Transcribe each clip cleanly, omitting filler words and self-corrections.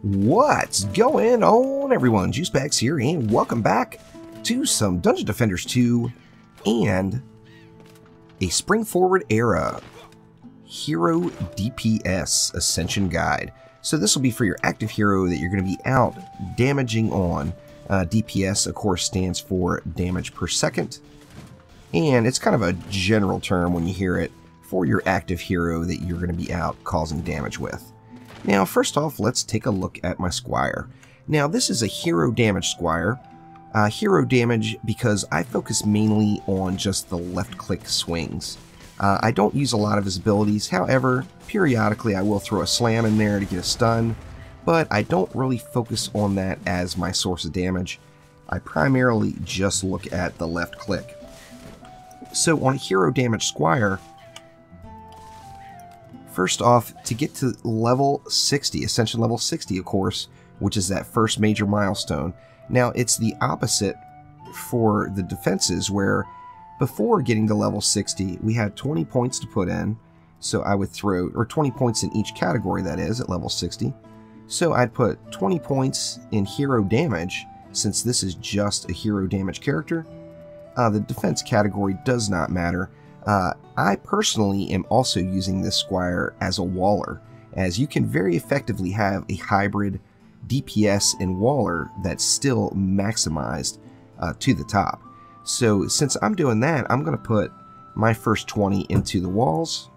What's going on, everyone? Juicebacks here, and welcome back to some Dungeon Defenders 2 and a Spring Forward Era Hero DPS Ascension Guide. So this will be for your active hero that you're going to be out damaging on. DPS, of course, stands for damage per second, and it's kind of a general term when you hear it for your active hero that you're going to be out causing damage with. Now, first off, let's take a look at my Squire. Now, this is a hero damage Squire. Hero damage because I focus mainly on just the left-click swings. I don't use a lot of his abilities. However, periodically I will throw a slam in there to get a stun, but I don't really focus on that as my source of damage. I primarily just look at the left click. So on a hero damage Squire, first off, to get to level 60, Ascension level 60, of course, which is that first major milestone. Now, it's the opposite for the defenses, where before getting to level 60, we had 20 points to put in. So I would throw, or 20 points in each category, that is, at level 60. So I'd put 20 points in hero damage, since this is just a hero damage character. The defense category does not matter. I personally am also using this Squire as a waller, as you can very effectively have a hybrid DPS and waller that's still maximized to the top. So since I'm doing that, I'm going to put my first 20 into the walls,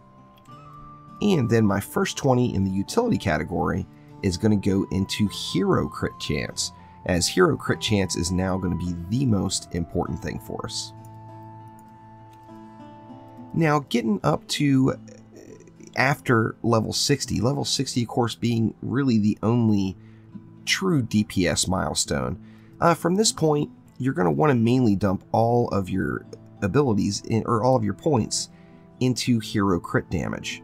and then my first 20 in the utility category is going to go into hero crit chance, as hero crit chance is now going to be the most important thing for us. Now, getting up to after level 60, level 60 of course being really the only true DPS milestone. From this point, you're going to want to mainly dump all of your abilities, or all of your points, into hero crit damage.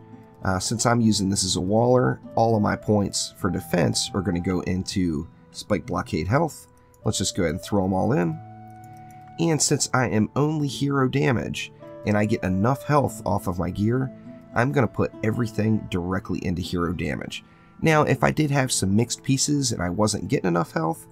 Since I'm using this as a waller, all of my points for defense are going to go into spike blockade health. Let's just go ahead and throw them all in. And since I am only hero damage, and I get enough health off of my gear, I'm going to put everything directly into hero damage. Now, if I did have some mixed pieces and I wasn't getting enough health,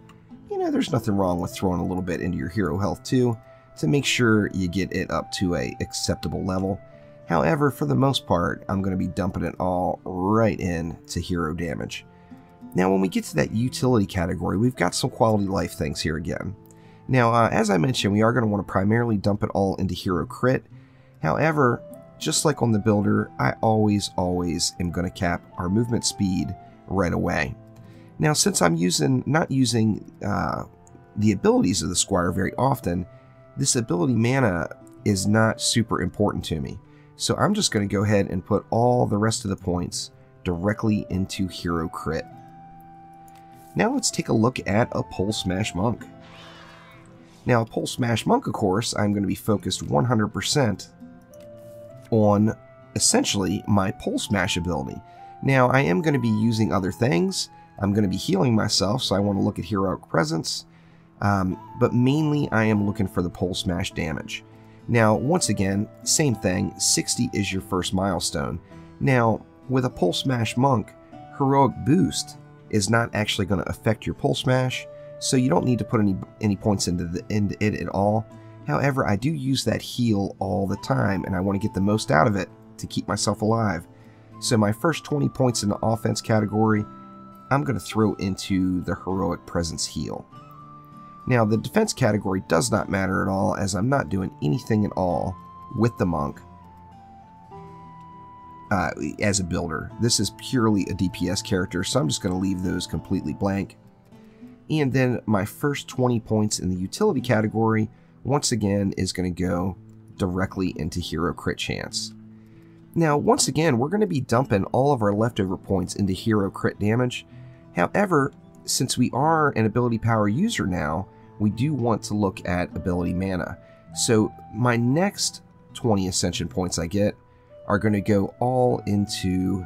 you know, there's nothing wrong with throwing a little bit into your hero health too, to make sure you get it up to a acceptable level. However, for the most part, I'm going to be dumping it all right in to hero damage. Now, when we get to that utility category, we've got some quality of life things here again. Now, as I mentioned, we are going to want to primarily dump it all into hero crit. However, just like on the builder, I always am going to cap our movement speed right away. Now, since I'm not using the abilities of the Squire very often, this ability mana is not super important to me. So I'm just going to go ahead and put all the rest of the points directly into hero crit. Now let's take a look at a Pole Smash Monk. Now, a Pole Smash Monk, of course, I'm going to be focused 100% on essentially my Pole Smash ability. Now, I am going to be using other things. I'm going to be healing myself, so I want to look at Heroic Presence. But mainly, I am looking for the Pole Smash damage. Now, once again, same thing, 60 is your first milestone. Now, with a Pole Smash Monk, Heroic Boost is not actually going to affect your Pole Smash, so you don't need to put any points into it at all. However, I do use that heal all the time, and I want to get the most out of it to keep myself alive. So my first 20 points in the offense category, I'm going to throw into the Heroic Presence heal. Now, the defense category does not matter at all, as I'm not doing anything at all with the monk as a builder. This is purely a DPS character, so I'm just going to leave those completely blank. And then my first 20 points in the utility category, once again, is going to go directly into hero crit chance. Now, once again, we're going to be dumping all of our leftover points into hero crit damage. However, since we are an ability power user now, we do want to look at ability mana. So my next 20 Ascension points I get are going to go all into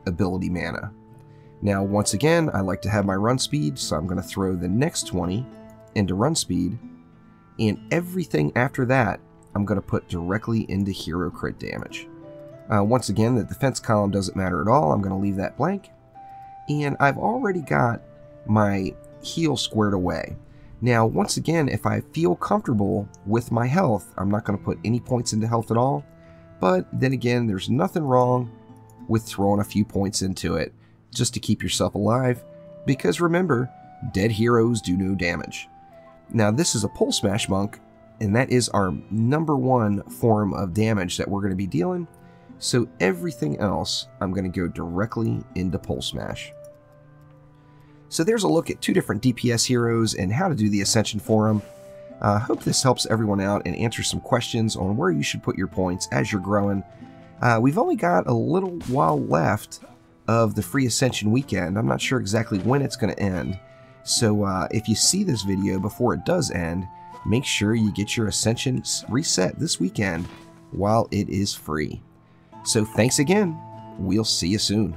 ability mana. Now, once again, I like to have my run speed, so I'm going to throw the next 20 into run speed. and everything after that I'm going to put directly into hero crit damage. Once again, the defense column doesn't matter at all. I'm going to leave that blank. And I've already got my heal squared away. Now, once again, if I feel comfortable with my health, I'm not going to put any points into health at all. But then again, there's nothing wrong with throwing a few points into it just to keep yourself alive. Because remember, dead heroes do no damage. Now, this is a Pole Smash Monk, and that is our #1 form of damage that we're going to be dealing. So everything else, I'm going to go directly into Pole Smash. So there's a look at 2 different DPS heroes and how to do the Ascension for them. I hope this helps everyone out and answers some questions on where you should put your points as you're growing. We've only got a little while left of the free Ascension weekend. I'm not sure exactly when it's going to end. So if you see this video before it does end, make sure you get your Ascension reset this weekend while it is free. So thanks again. We'll see you soon.